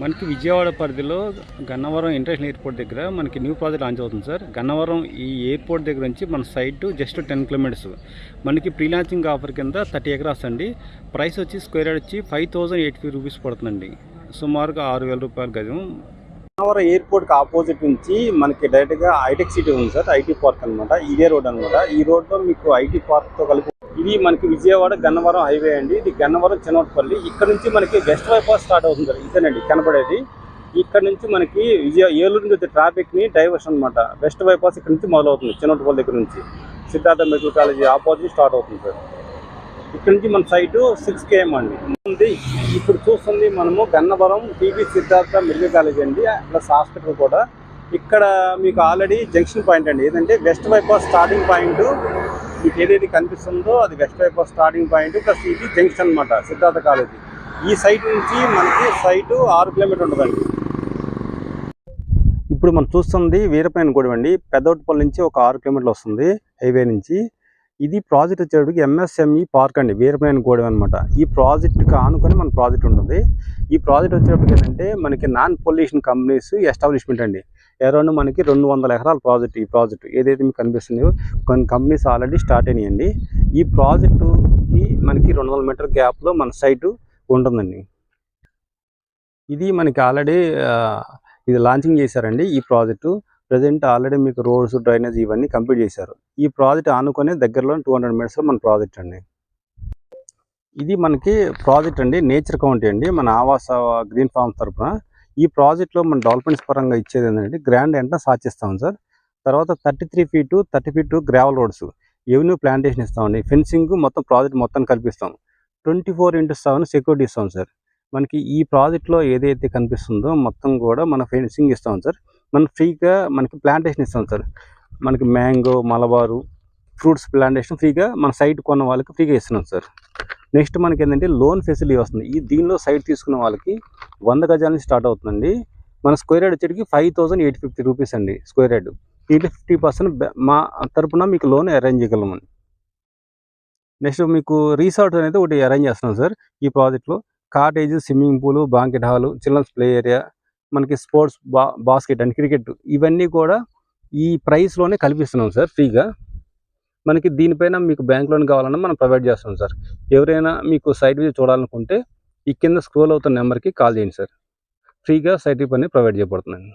మనకి విజయవాడ పరిధిలో Gannavaram international airport దగ్గర మనకి న్యూ ప్రాజెక్ట్ లాంచ్ అవుతుంది సార్. గన్నవరం ఈ ఎయిర్పోర్ట్ దగ్గర నుంచి మన సైట్ జస్ట్ 10 కిలోమీటర్స్. మనకి ప్రీ లాంచింగ్ ఆఫర్ కింద 30 ఎకరాస్ అండి. ప్రైస్ వచ్చి స్క్వేర్ యార్డ్ వచ్చి 5,080 రూపీస్ పడుతుందండి. సుమారుగా 6,000 రూపాయల గజం. గన్నవరం ఎయిర్పోర్ట్కి ఆపోజిట్ నుంచి మనకి డైరెక్ట్గా ఐటెక్ సిటీ ఉంది సార్. ఐటీ పార్క్ అనమాట. ఇదే రోడ్ అనమాట. ఈ రోడ్లో మీకు ఐటీ పార్క్తో కలిపి ఇది మనకి విజయవాడ గన్నవరం హైవే అండి. ఇది గన్నవరం చిన్నపల్లి. ఇక్కడ నుంచి మనకి వెస్ట్ బైపాస్ స్టార్ట్ అవుతుంది సార్. ఇదేనండి కనపడేది. ఇక్కడ నుంచి మనకి ఏలూరు నుంచి వచ్చే ట్రాఫిక్ని డైవర్షన్ అనమాట. వెస్ట్ బైపాస్ ఇక్కడ నుంచి మొదలవుతుంది. చిన్నపల్లి దగ్గర నుంచి Siddhartha medical college opposite start అవుతుంది సార్. ఇక్కడ నుంచి మన సైటు 6 km అండి. ఇప్పుడు చూస్తుంది మనము Gannavaram TB Siddhartha medical college అండి, ప్లస్ హాస్పిటల్ కూడా. ఇక్కడ మీకు ఆల్రెడీ జంక్షన్ పాయింట్ అండి. ఏదంటే వెస్ట్ బైపాస్ స్టార్టింగ్ పాయింట్ మీకు ఏదైతే కనిపిస్తుందో అది west bypass starting point, plus ఇది జంక్షన్ అనమాట సిద్ధార్థ కాలేజీ. ఈ సైట్ నుంచి మనకి సైటు 6 కిలోమీటర్ ఉంటుందండి. ఇప్పుడు మనం చూస్తుంది వీరపైన గూడెం అండి. పెద్దోటిపల్లి నుంచి ఒక 6 కిలోమీటర్లు వస్తుంది హైవే నుంచి. ఇది ప్రాజెక్ట్ వచ్చేటికి ఎంఎస్ఎంఈ పార్క్ అండి, వీరపైన గూడెం అనమాట. ఈ ప్రాజెక్ట్కి ఆనుకొని మన ప్రాజెక్ట్ ఉంటుంది. ఈ ప్రాజెక్ట్ వచ్చేటప్పటికి ఏంటంటే మనకి నాన్ పొల్యూషన్ కంపెనీస్ ఎస్టాబ్లిష్మెంట్ అండి. అరౌండ్ మనకి 200 ఎకరాల ప్రాజెక్ట్. ఈ ప్రాజెక్ట్ ఏదైతే మీకు కనిపిస్తుందో కొన్ని కంపెనీస్ ఆల్రెడీ స్టార్ట్ అయినాయండి. ఈ ప్రాజెక్టుకి మనకి 200 మీటర్ గ్యాప్లో మన సైటు ఉంటుందండి. ఇది మనకి ఆల్రెడీ ఇది లాంచింగ్ చేశారండి ఈ ప్రాజెక్టు. ప్రజెంట్ ఆల్రెడీ మీకు రోడ్స్, డ్రైనేజ్ ఇవన్నీ కంప్లీట్ చేశారు. ఈ ప్రాజెక్ట్ ఆనుకునే దగ్గరలో 200 మీటర్స్లో మన ప్రాజెక్ట్ అండి. ఇది మనకి ప్రాజెక్ట్ అండి, నేచర్ కౌంటీ అండి, మన ఆవాస గ్రీన్ ఫార్మ్ తరఫున. ఈ ప్రాజెక్ట్లో మన డెవలప్మెంట్స్ పరంగా ఇచ్చేది ఏంటంటే గ్రాండ్ ఎంట్రన్స్ ఆర్చ్ ఇస్తాం సార్. తర్వాత 33 feet 30 feet gravel roads, avenue plantation ఇస్తామండి. ఫెన్సింగ్ మొత్తం ప్రాజెక్ట్ మొత్తం కల్పిస్తాం. 24/7 సెక్యూరిటీ ఇస్తాం సార్. మనకి ఈ ప్రాజెక్ట్లో ఏదైతే కనిపిస్తుందో మొత్తం కూడా మన ఫెన్సింగ్ ఇస్తాం సార్. మనం ఫ్రీగా మనకి ప్లాంటేషన్ ఇస్తాం సార్. మనకి మ్యాంగో, మలబారు ఫ్రూట్స్ ప్లాంటేషన్ ఫ్రీగా మన సైట్ కొన్న వాళ్ళకి ఫ్రీగా ఇస్తున్నాం సార్. నెక్స్ట్ మనకి ఏంటంటే లోన్ ఫెసిలిటీ వస్తుంది. దీనిలో సైట్ తీసుకున్న వాళ్ళకి 100 గజాల నుంచి స్టార్ట్ అవుతుందండి. మన స్క్వేర్ యార్డ్ వచ్చేటికి 5,850 రూపీస్ అండి స్క్వేర్ యార్డ్. దీంట్లో 50% మా తరపున మీకు లోన్ అరేంజ్ చేయగలమని. నెక్స్ట్ మీకు రిసార్ట్ అనేది ఒకటి అరేంజ్ చేస్తున్నాం సార్ ఈ ప్రాజెక్ట్లో. Cottage, swimming pool, banquet hall, children's play area, మనకి స్పోర్ట్స్ బాస్కెట్ అండ్ క్రికెట్ ఇవన్నీ కూడా ఈ ప్రైస్లోనే కల్పిస్తున్నాం సార్ ఫ్రీగా. మనకి దీనిపైన మీకు బ్యాంక్ లోన్ కావాలన్నా మనం ప్రొవైడ్ చేస్తాం సార్. ఎవరైనా మీకు సైట్ విజిట్ చూడాలనుకుంటే ఈ కింద స్క్రోల్ అవుతున్న నెంబర్కి కాల్ చేయండి సార్. ఫ్రీగా సైట్ పని ప్రొవైడ్ చేయబడుతుందండి.